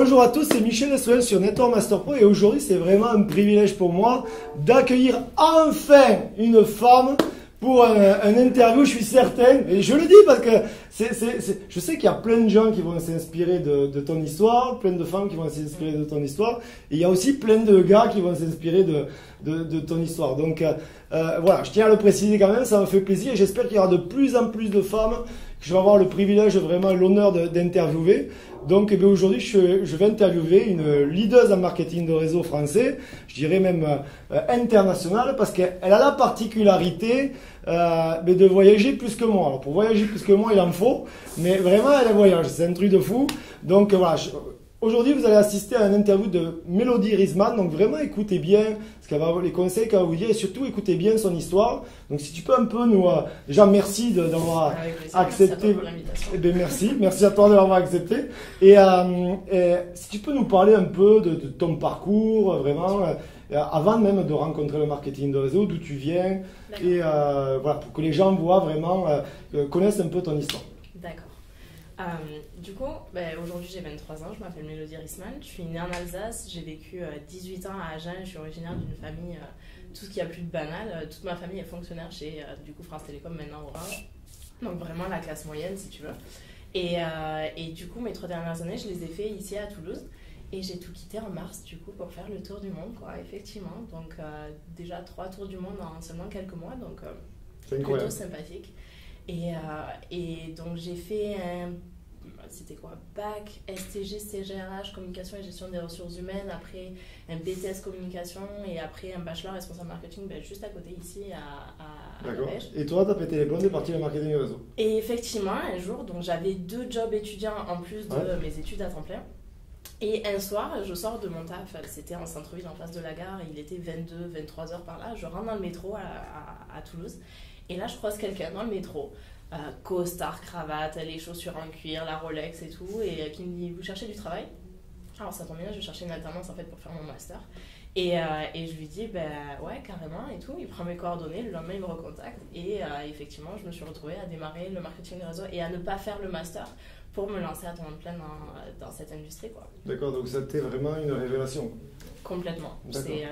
Bonjour à tous, c'est Michel Essoel sur Network Master Pro et aujourd'hui c'est vraiment un privilège pour moi d'accueillir enfin une femme pour un interview, je suis certain, et je le dis parce que je sais qu'il y a plein de gens qui vont s'inspirer de ton histoire, plein de femmes qui vont s'inspirer de ton histoire, et il y a aussi plein de gars qui vont s'inspirer de ton histoire. Donc voilà, je tiens à le préciser quand même, ça me fait plaisir et j'espère qu'il y aura de plus en plus de femmes que je vais avoir le privilège, vraiment l'honneur d'interviewer. Donc aujourd'hui, je vais interviewer une leader en marketing de réseau français, je dirais même internationale, parce qu'elle a la particularité de voyager plus que moi. Alors pour voyager plus que moi, il en faut, mais vraiment elle voyage, c'est un truc de fou. Donc voilà, aujourd'hui vous allez assister à une interview de Mélodie Riesman, donc vraiment écoutez bien ce qu'elle va, les conseils qu'elle va vous dire et surtout écoutez bien son histoire. Donc si tu peux un peu nous, déjà merci d'avoir accepté. Eh bien, merci à toi de l'avoir accepté. Et si tu peux nous parler un peu de ton parcours, vraiment, avant même de rencontrer le marketing de réseau, d'où tu viens, et voilà, pour que les gens voient vraiment, connaissent un peu ton histoire. D'accord. Du coup, aujourd'hui j'ai 23 ans, je m'appelle Mélodie Riesman, je suis née en Alsace, j'ai vécu 18 ans à Agen, je suis originaire d'une famille, tout ce qu'il y a plus de banal, toute ma famille est fonctionnaire chez du coup France Télécom, maintenant Orange, donc vraiment la classe moyenne si tu veux. Et du coup mes 3 dernières années je les ai fait ici à Toulouse et j'ai tout quitté en mars du coup pour faire le tour du monde quoi, effectivement, donc déjà 3 tours du monde en seulement quelques mois, donc plutôt sympathique. Et donc j'ai fait c'était quoi, bac, STG, CGRH, communication et gestion des ressources humaines, après un BTS communication et après un bachelor responsable marketing juste à côté ici à D'accord. Liège. Et toi, tu as pété les plombs et parti le marketing de réseau. Et effectivement, un jour, donc j'avais 2 jobs étudiants en plus de mes études à temps plein. Et un soir, je sors de mon taf, c'était en centre-ville en face de la gare, il était 22-23 heures par là, je rentre dans le métro à Toulouse et là je croise quelqu'un dans le métro. Costard, cravate, les chaussures en cuir, la Rolex et tout, et qui me dit vous cherchez du travail? Alors ça tombe bien, je cherchais une alternance en fait pour faire mon master. Et je lui dis ouais carrément et tout, il prend mes coordonnées, le lendemain il me recontacte et effectivement je me suis retrouvée à démarrer le marketing de réseau et à ne pas faire le master pour me lancer à temps plein dans cette industrie quoi. D'accord, donc ça a été vraiment une révélation. Complètement.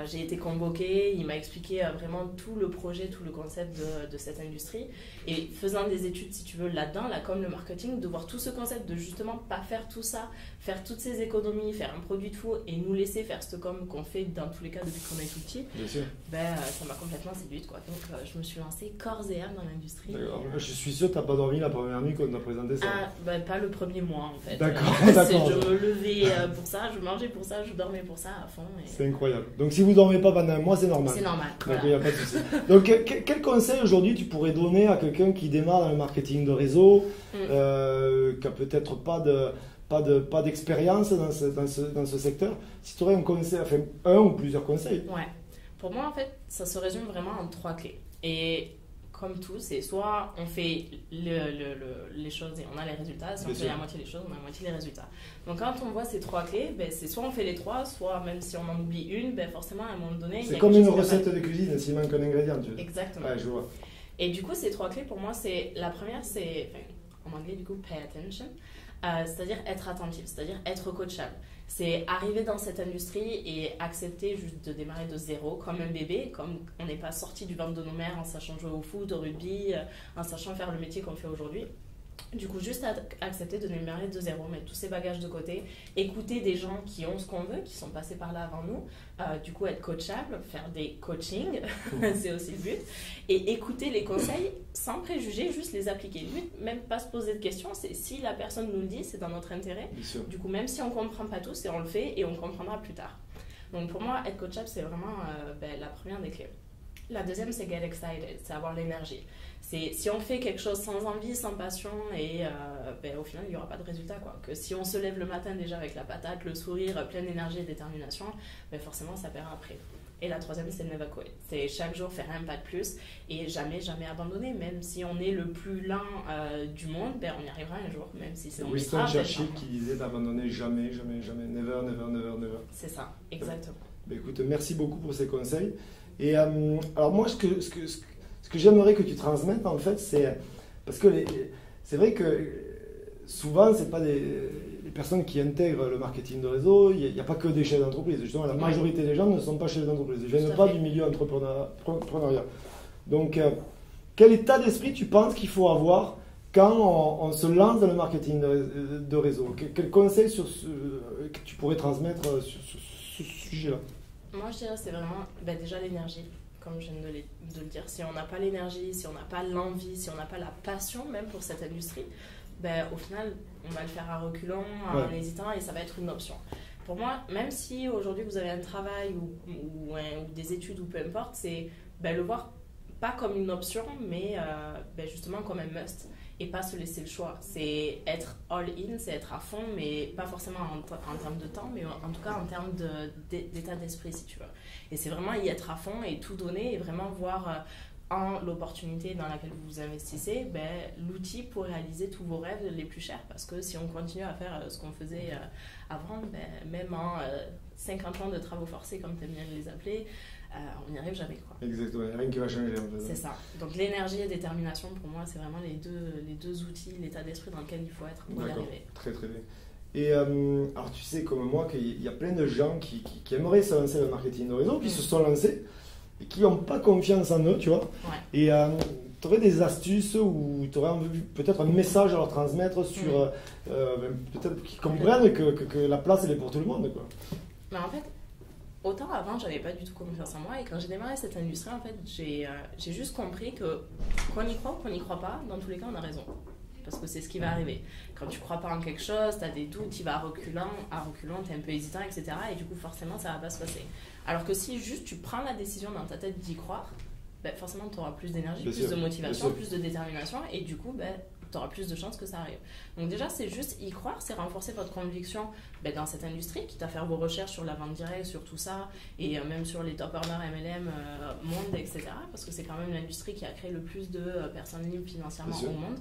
J'ai été convoquée, il m'a expliqué vraiment tout le projet, tout le concept de cette industrie. Et faisant des études, si tu veux, là-dedans, là, comme le marketing, de voir tout ce concept de justement pas faire tout ça, faire toutes ces économies, faire un produit de fou et nous laisser faire ce qu'on fait dans tous les cas depuis qu'on est tout petit, bien sûr. Ça m'a complètement séduite quoi. Donc je me suis lancée corps et âme dans l'industrie. D'accord. Je suis sûr que tu n'as pas dormi la première nuit quand on t'a présenté ça. Pas le premier mois en fait. D'accord. Je me levais pour ça, je mangeais pour ça, je dormais pour ça à fond. C'est incroyable. Donc si vous ne dormez pas pendant un mois, c'est normal. C'est normal. Donc il voilà. n'y a pas de souci. Donc quel conseil aujourd'hui tu pourrais donner à quelqu'un qui démarre dans le marketing de réseau, qui n'a peut-être pas d'expérience dans ce secteur? Si tu aurais un conseil, enfin un ou plusieurs conseils. Ouais. Pour moi en fait, ça se résume vraiment en 3 clés. Et comme tout, c'est soit on fait les choses et on a les résultats, si on fait la moitié des choses, on a la moitié des résultats. Donc quand on voit ces 3 clés, c'est soit on fait les 3, soit même si on en oublie une, forcément à un moment donné... C'est comme une recette de cuisine, s'il manque un ingrédient. Tu veux. Exactement. Ouais, je vois. Et du coup, ces 3 clés, pour moi, la première, c'est, en anglais du coup, pay attention, c'est-à-dire être attentif, c'est-à-dire être coachable. C'est arriver dans cette industrie et accepter juste de démarrer de zéro, comme un bébé, comme on n'est pas sorti du ventre de nos mères en sachant jouer au foot, au rugby, en sachant faire le métier qu'on fait aujourd'hui. Du coup, juste accepter de démarrer de zéro, mettre tous ces bagages de côté, écouter des gens qui ont ce qu'on veut, qui sont passés par là avant nous, du coup être coachable, faire des coachings, c'est aussi le but, et écouter les conseils sans préjuger, juste les appliquer. Même pas se poser de questions, c'est si la personne nous le dit, c'est dans notre intérêt. Du coup, même si on ne comprend pas tout, on le fait et on comprendra plus tard. Donc pour moi, être coachable, c'est vraiment la première des clés. La deuxième, c'est get excited, c'est avoir l'énergie. Si on fait quelque chose sans envie, sans passion, et au final, il n'y aura pas de résultat, quoi. Que si on se lève le matin déjà avec la patate, le sourire, plein d'énergie et détermination, forcément, ça perd après. Et la troisième, c'est never quit. C'est chaque jour faire un pas de plus et jamais abandonner. Même si on est le plus lent du monde, on y arrivera un jour, même si c'est Winston Churchill qui disait d'abandonner jamais, never. C'est ça, exactement. Écoute, merci beaucoup pour ces conseils. Et alors moi, ce que j'aimerais que tu transmettes, en fait, c'est... Parce que c'est vrai que souvent, c'est pas les personnes qui intègrent le marketing de réseau, il n'y a pas que des chefs d'entreprise. Justement, la majorité des gens ne sont pas chefs d'entreprise. Ils ne viennent pas du milieu entrepreneurial. Donc, quel état d'esprit tu penses qu'il faut avoir quand on se lance dans le marketing de réseau? Quel conseil que tu pourrais transmettre sur ce sujet-là? Moi, je dirais c'est vraiment déjà l'énergie, comme je viens de le dire. Si on n'a pas l'énergie, si on n'a pas l'envie, si on n'a pas la passion même pour cette industrie, au final, on va le faire à reculons, en hésitant, et ça va être une option. Pour moi, même si aujourd'hui vous avez un travail ou des études ou peu importe, c'est le voir pas comme une option, mais justement comme un must. Et pas se laisser le choix. C'est être all-in, c'est être à fond, mais pas forcément en termes de temps, mais en tout cas en termes d'état d'esprit, si tu veux. Et c'est vraiment y être à fond et tout donner et vraiment voir en l'opportunité dans laquelle vous vous investissez, l'outil pour réaliser tous vos rêves les plus chers. Parce que si on continue à faire ce qu'on faisait avant, même en 50 ans de travaux forcés, comme tu aimes bien les appeler, on n'y arrive jamais, quoi. Exactement, il n'y a rien qui va changer. C'est ça. Donc l'énergie et détermination, pour moi, c'est vraiment les deux outils, l'état d'esprit dans lequel il faut être pour y arriver. Très très bien. Et alors tu sais comme moi qu'il y a plein de gens qui aimeraient se lancer dans le marketing de réseau, qui se sont lancés et qui n'ont pas confiance en eux, tu vois. Ouais. Et tu aurais des astuces ou tu aurais peut-être un message à leur transmettre sur peut-être qu'ils comprennent que la place elle est pour tout le monde, quoi. Mais en fait, autant avant, j'avais pas du tout confiance en moi, et quand j'ai démarré cette industrie, en fait, j'ai juste compris que qu'on y croit ou qu'on n'y croit pas, dans tous les cas, on a raison. Parce que c'est ce qui va arriver. Quand tu crois pas en quelque chose, tu as des doutes, tu vas à reculons, tu es un peu hésitant, etc. Et du coup, forcément, ça va pas se passer. Alors que si juste tu prends la décision dans ta tête d'y croire, forcément, tu auras plus d'énergie, plus de motivation, plus de détermination, et du coup, tu auras plus de chances que ça arrive. Donc déjà, c'est juste y croire, c'est renforcer votre conviction dans cette industrie, quitte à faire vos recherches sur la vente directe, sur tout ça, et même sur les top earners MLM, monde, etc. Parce que c'est quand même l'industrie qui a créé le plus de personnes libres financièrement au monde.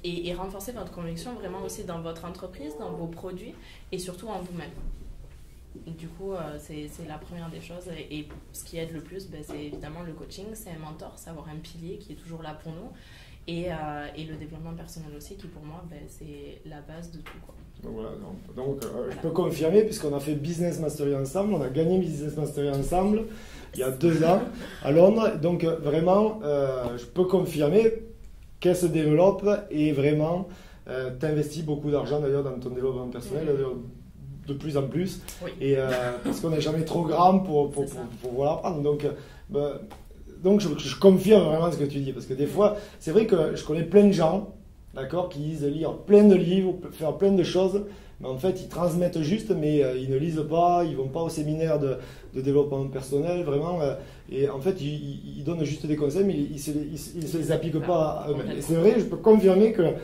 Et renforcer votre conviction vraiment aussi dans votre entreprise, dans vos produits, et surtout en vous-même. Du coup, c'est la première des choses. Et ce qui aide le plus, c'est évidemment le coaching, c'est un mentor, c'est avoir un pilier qui est toujours là pour nous. Et le développement personnel aussi, qui pour moi, c'est la base de tout, quoi. Voilà, donc je peux confirmer, puisqu'on a fait Business Mastery ensemble, on a gagné Business Mastery ensemble il y a 2 ans à Londres. Donc vraiment, je peux confirmer qu'elle se développe et vraiment, tu investis beaucoup d'argent d'ailleurs dans ton développement personnel. De plus en plus, et parce qu'on n'est jamais trop grand pour pouvoir apprendre. Donc je confirme vraiment ce que tu dis, parce que des fois, c'est vrai que je connais plein de gens, d'accord, qui disent lire plein de livres, faire plein de choses, mais en fait, ils transmettent juste, mais ils ne lisent pas, ils vont pas au séminaire de développement personnel, vraiment, et en fait, ils donnent juste des conseils, mais ils ne se les appliquent pas à eux-mêmes. Et c'est vrai, je peux confirmer que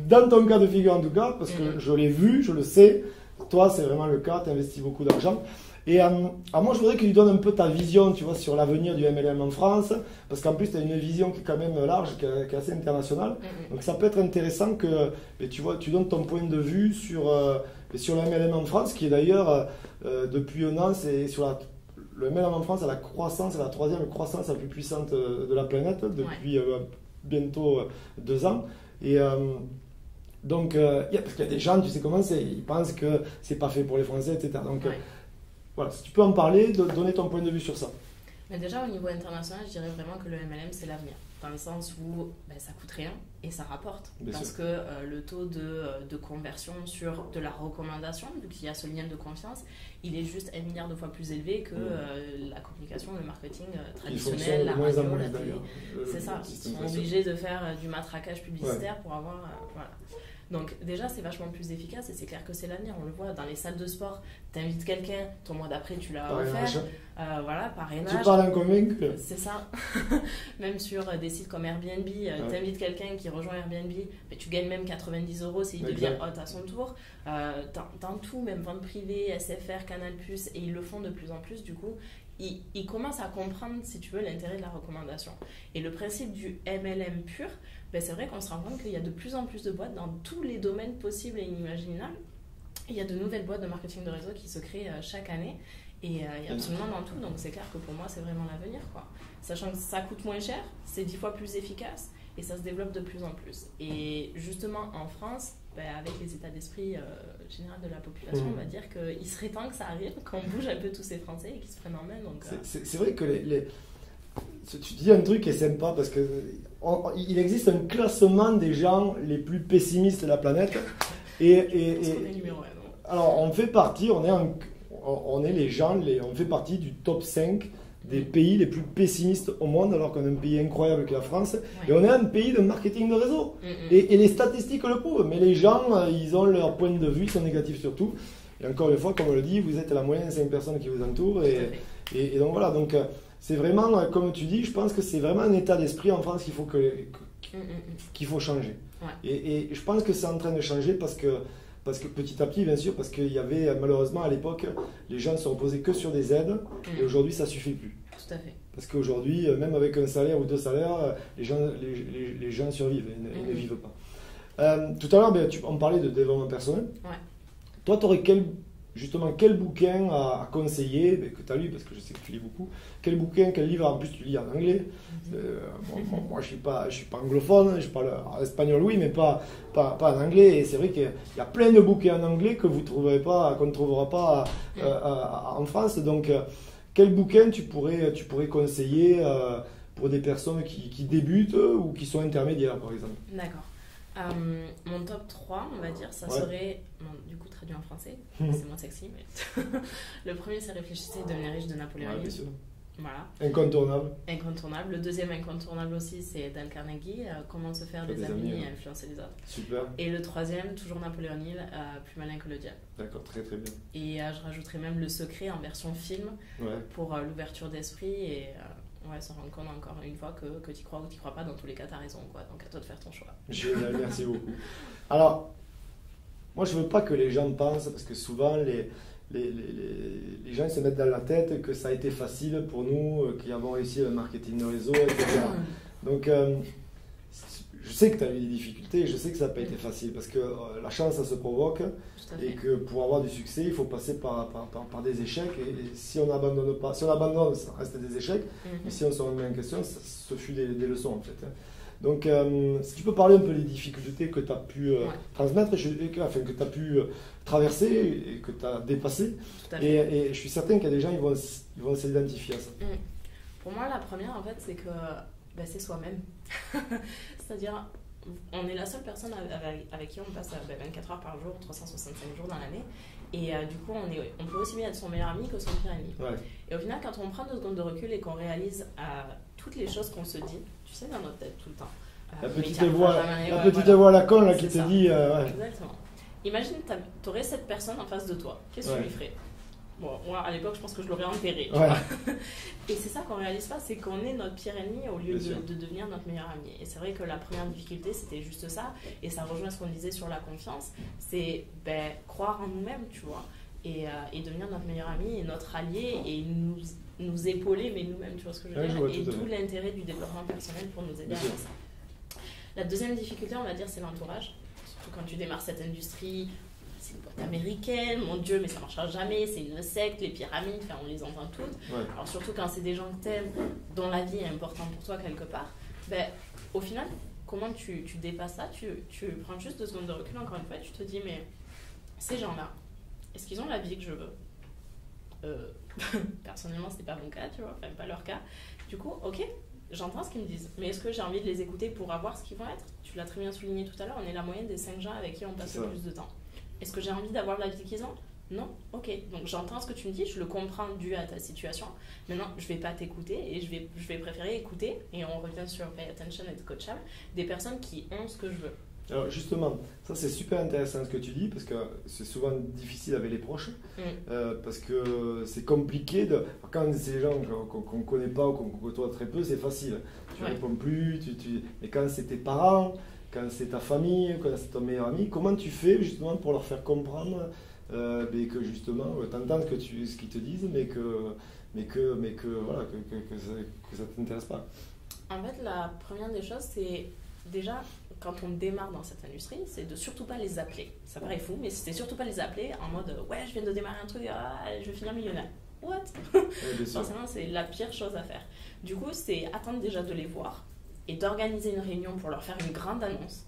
dans ton cas de figure en tout cas, parce que je l'ai vu, je le sais, toi, c'est vraiment le cas, tu investis beaucoup d'argent. Et moi, je voudrais que tu donnes un peu ta vision, tu vois, sur l'avenir du MLM en France, parce qu'en plus, tu as une vision qui est quand même large, qui est assez internationale. Donc, ça peut être intéressant que tu donnes ton point de vue sur le MLM en France, qui est d'ailleurs, depuis un an, le MLM en France, c'est la croissance, c'est la 3e croissance la plus puissante de la planète, depuis bientôt 2 ans. Et donc, parce qu'il y a des gens, tu sais comment c'est, ils pensent que c'est pas fait pour les Français, etc. Donc, voilà, si tu peux en parler, donner ton point de vue sur ça. Mais déjà, au niveau international, je dirais vraiment que le MLM, c'est l'avenir. Dans le sens où ça coûte rien et ça rapporte. Parce que le taux de conversion sur de la recommandation, vu qu'il y a ce lien de confiance, il est juste 1 milliard de fois plus élevé que la communication, le marketing traditionnel, la radio, la télé. C'est ça, ils sont obligés de faire du matraquage publicitaire pour avoir... voilà. Donc déjà, c'est vachement plus efficace et c'est clair que c'est l'avenir. On le voit dans les salles de sport. Tu invites quelqu'un, ton mois d'après, tu l'as offert. Voilà, parrainage. Tu parles en convaincu. C'est ça. Même sur des sites comme Airbnb, tu invites quelqu'un qui rejoint Airbnb, mais tu gagnes même 90 € s'il devient hôte à son tour. Dans tout, même vente privée, SFR, Canal+, et ils le font de plus en plus. Du coup, ils commencent à comprendre, si tu veux, l'intérêt de la recommandation. Et le principe du MLM pur, c'est vrai qu'on se rend compte qu'il y a de plus en plus de boîtes dans tous les domaines possibles et inimaginables. Il y a de nouvelles boîtes de marketing de réseau qui se créent chaque année. Et il y a absolument dans tout. Donc c'est clair que pour moi, c'est vraiment l'avenir, quoi. Sachant que ça coûte moins cher, c'est 10 fois plus efficace et ça se développe de plus en plus. Et justement, en France, avec les états d'esprit général de la population, on va dire qu'il serait temps que ça arrive, qu'on bouge un peu tous ces Français et qu'ils se prennent en main. C'est vrai que tu dis un truc qui est sympa parce qu'il existe un classement des gens les plus pessimistes de la planète. On est numéro 1. Alors, on fait partie, on est les gens, on fait partie du top 5 des pays les plus pessimistes au monde, alors qu'on est un pays incroyable que la France. Ouais. Et on est un pays de marketing de réseau. Et les statistiques le prouvent. Mais les gens, ils ont leur point de vue, ils sont négatifs surtout. Et encore une fois, comme on le dit, vous êtes la moyenne de 5 personnes qui vous entourent. Et donc voilà, donc c'est vraiment, comme tu dis, je pense que c'est vraiment un état d'esprit en France qu'il faut changer. Ouais. Et je pense que c'est en train de changer parce que petit à petit, bien sûr, parce qu'il y avait malheureusement à l'époque, les gens se reposaient que sur des aides et aujourd'hui ça ne suffit plus. Tout à fait. Parce qu'aujourd'hui, même avec un salaire ou 2 salaires, les gens survivent et ne vivent pas. Tout à l'heure, on parlait de développement personnel. Ouais. Toi, tu aurais quel bouquin à conseiller, que tu as lu, parce que je sais que tu lis beaucoup, quel livre, en plus tu lis en anglais. Moi je suis pas anglophone, je parle espagnol oui, mais pas en anglais, et c'est vrai qu'il y a plein de bouquins en anglais que qu'on ne trouvera pas en France, donc quel bouquin tu pourrais conseiller pour des personnes qui débutent ou qui sont intermédiaires par exemple? D'accord. Mon top 3, on va dire, ça serait, du coup traduit en français, c'est moins sexy, mais le premier c'est Réfléchissez et devenez riche de Napoléon Hill. Voilà. Incontournable. Le deuxième incontournable aussi, c'est Dale Carnegie, Comment se faire des amis et influencer les autres. Super. Et le troisième, toujours Napoléon Hill, Plus malin que le diable. D'accord, très très bien. Et je rajouterais même Le Secret en version film pour l'ouverture d'esprit et se rendre compte encore une fois que tu y crois ou tu y crois pas, dans tous les cas tu as raison, quoi. Donc à toi de faire ton choix. Génial, merci beaucoup. Alors, moi je veux pas que les gens pensent, parce que souvent les gens se mettent dans la tête que ça a été facile pour nous, qui avons réussi le marketing de réseau, etc. Donc, je sais que tu as eu des difficultés, je sais que ça n'a pas été facile, parce que la chance, ça se provoque, et que pour avoir du succès, il faut passer par des échecs, et si on abandonne pas, si on abandonne, ça reste des échecs, mais si on se remet en question, ce fut des leçons, en fait. Donc, si tu peux parler un peu des difficultés que tu as pu transmettre, que tu as pu traverser et que tu as dépassé. Et je suis certain qu'il y a des gens qui vont s'identifier à ça. Pour moi, la première, en fait, c'est que c'est soi-même. C'est-à-dire, on est la seule personne avec qui on passe 24 heures par jour, 365 jours dans l'année. Et du coup, on peut aussi bien être son meilleur ami que son pire ami. Ouais. Et au final, quand on prend 2 secondes de recul et qu'on réalise toutes les choses qu'on se dit, tu sais, dans notre tête tout le temps. La petite voix à la con là, qui te dit... Exactement. Imagine, tu aurais cette personne en face de toi. Qu'est-ce que tu lui ferais? Bon, moi, à l'époque, je pense que je l'aurais enterré. Et c'est ça qu'on réalise pas, c'est qu'on est notre pire ennemi au lieu de devenir notre meilleur ami. Et c'est vrai que la première difficulté, c'était juste ça. Et ça rejoint ce qu'on disait sur la confiance. C'est croire en nous-mêmes, tu vois. Et devenir notre meilleur ami et notre allié et nous épauler, mais nous-mêmes, tu vois ce que je veux dire. Et tout l'intérêt du développement personnel pour nous aider à faire ça. La deuxième difficulté, on va dire, c'est l'entourage. Surtout quand tu démarres cette industrie, c'est une boîte américaine, mon Dieu, mais ça ne marchera jamais, c'est une secte, les pyramides, on les entend toutes. Ouais. Alors surtout quand c'est des gens que tu aimes, dont la vie est importante pour toi quelque part, au final, comment tu dépasses ça? Tu prends juste 2 secondes de recul, encore une fois, tu te dis, mais ces gens-là, est-ce qu'ils ont la vie que je veux? Personnellement, ce n'est pas mon cas, tu vois, pas leur cas. Du coup, ok, j'entends ce qu'ils me disent, mais est-ce que j'ai envie de les écouter pour avoir ce qu'ils vont être? Tu l'as très bien souligné tout à l'heure, on est la moyenne des 5 gens avec qui on passe le plus de temps. Est-ce que j'ai envie d'avoir la vie qu'ils ont? Non? Ok, donc j'entends ce que tu me dis, je le comprends dû à ta situation. Maintenant, je ne vais pas t'écouter et je vais préférer écouter, et on revient sur Pay Attention et Coachable, des personnes qui ont ce que je veux. Alors justement, ça c'est super intéressant ce que tu dis, parce que c'est souvent difficile avec les proches, parce que c'est compliqué quand c'est des gens qu'on ne connaît pas ou qu'on côtoie très peu, c'est facile. Tu réponds plus, mais quand c'est tes parents, quand c'est ta famille, quand c'est ton meilleur ami, comment tu fais justement pour leur faire comprendre que justement, t'entends ce qu'ils te disent, mais que ça ne t'intéresse pas? En fait, la première des choses, c'est déjà, quand on démarre dans cette industrie, c'est de surtout pas les appeler. Ça paraît fou, mais c'est surtout pas les appeler en mode « Ouais, je viens de démarrer un truc, je vais finir millionnaire. » What? Forcément, c'est la pire chose à faire. Du coup, c'est attendre déjà de les voir et d'organiser une réunion pour leur faire une grande annonce.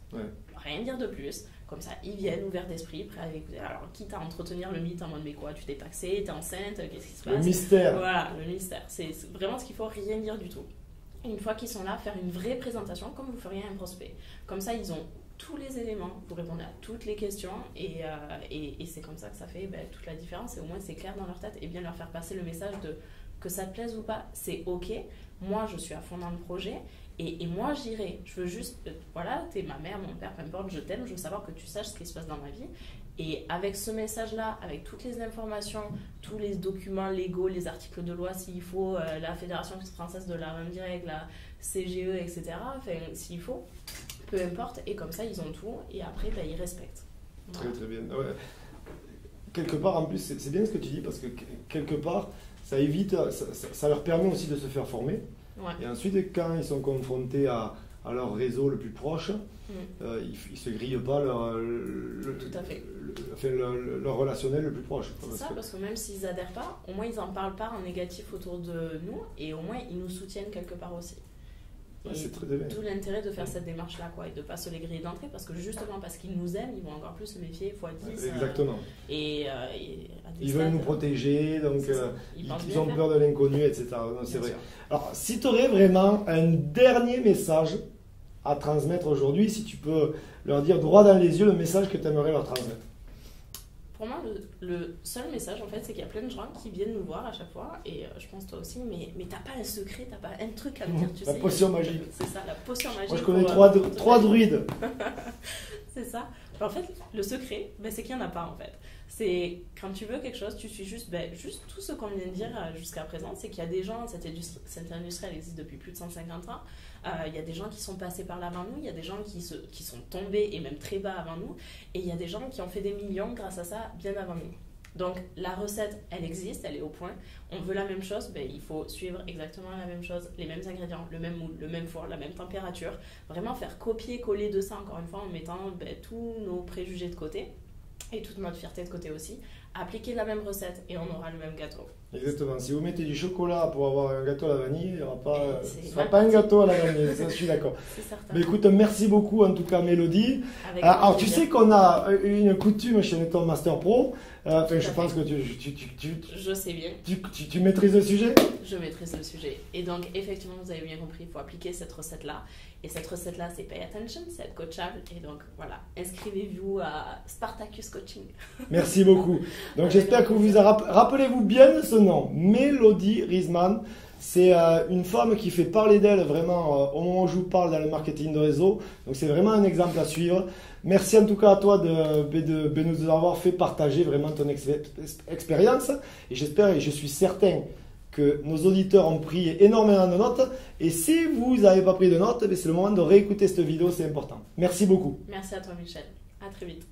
Rien dire de plus. Comme ça, ils viennent ouverts d'esprit, prêts à écouter. Alors, quitte à entretenir le mythe en mode mais quoi, tu t'es paxé, t'es enceinte, qu'est-ce qui se passe? Le mystère. Voilà, le mystère. C'est vraiment ce qu'il faut, rien dire du tout. Et une fois qu'ils sont là, faire une vraie présentation comme vous feriez un prospect. Comme ça, ils ont tous les éléments, vous répondez à toutes les questions et c'est comme ça que ça fait toute la différence et au moins c'est clair dans leur tête et bien leur faire passer le message de que ça te plaise ou pas, c'est ok, moi je suis à fond dans le projet et moi j'irai, je veux juste, voilà, t'es ma mère, mon père, peu importe, je t'aime, je veux savoir que tu saches ce qui se passe dans ma vie et avec ce message-là, avec toutes les informations, tous les documents légaux, les articles de loi s'il faut, la Fédération française de la vente directe, la CGE, etc., enfin, s'il faut, peu importe, et comme ça ils ont tout et après ils respectent. Voilà. Très très bien. Ouais. Quelque part en plus c'est bien ce que tu dis parce que quelque part ça évite, ça leur permet aussi de se faire former. Ouais. Et ensuite quand ils sont confrontés à leur réseau le plus proche, ils ne se grillent pas Tout à fait. leur relationnel le plus proche. C'est ça, parce que même s'ils n'adhèrent pas, au moins ils n'en parlent pas en négatif autour de nous et au moins ils nous soutiennent quelque part aussi. Ouais, c'est très bien. D'où l'intérêt de faire cette démarche-là, quoi, et de ne pas se les griller d'entrée, parce que justement parce qu'ils nous aiment, ils vont encore plus se méfier x10. Exactement. Ils veulent nous protéger, donc ils ont peur de l'inconnu, etc. C'est vrai. Sûr. Alors, si tu aurais vraiment un dernier message à transmettre aujourd'hui, si tu peux leur dire droit dans les yeux le message que tu aimerais leur transmettre. Pour moi, le seul message, en fait, c'est qu'il y a plein de gens qui viennent nous voir à chaque fois, et je pense toi aussi, mais t'as pas un secret, t'as pas un truc à me dire, tu sais. La potion magique. C'est ça, la potion magique. Moi, je connais trois druides. C'est ça. En fait, le secret, c'est qu'il n'y en a pas, en fait. C'est quand tu veux quelque chose, tu suis juste tout ce qu'on vient de dire jusqu'à présent, c'est qu'il y a des gens, cette industrie elle existe depuis plus de 150 ans, il y a des gens qui sont passés par là avant nous, il y a des gens qui sont tombés et même très bas avant nous, et il y a des gens qui ont fait des millions grâce à ça bien avant nous. Donc la recette, elle existe, elle est au point. On veut la même chose, il faut suivre exactement la même chose, les mêmes ingrédients, le même moule, le même four, la même température. Vraiment faire copier-coller de ça, encore une fois, en mettant tous nos préjugés de côté et toute notre fierté de côté aussi. Appliquer la même recette et on aura le même gâteau. Exactement. Si vous mettez du chocolat pour avoir un gâteau à la vanille, il n'y aura pas, ce ne sera mal pas un parti. gâteau à la vanille, ça je suis d'accord. C'est certain. Mais écoute, merci beaucoup en tout cas Mélodie. Avec Alors tu plaisir. sais qu'on a une coutume chez Netton Master Pro. Je pense que Je sais bien. tu maîtrises le sujet. Je maîtrise le sujet. Et donc, effectivement, vous avez bien compris, il faut appliquer cette recette-là. Et cette recette-là, c'est pay attention, c'est être coachable. Et donc, voilà, inscrivez-vous à Spartacus Coaching. Merci beaucoup. Donc j'espère que vous rappelez-vous bien de ce nom, Mélodie Riesman. C'est une femme qui fait parler d'elle vraiment au moment où je vous parle dans le marketing de réseau. Donc c'est vraiment un exemple à suivre. Merci en tout cas à toi de nous avoir fait partager vraiment ton expérience. Et j'espère et je suis certain que nos auditeurs ont pris énormément de notes. Et si vous n'avez pas pris de notes, c'est le moment de réécouter cette vidéo, c'est important. Merci beaucoup. Merci à toi, Michel. À très vite.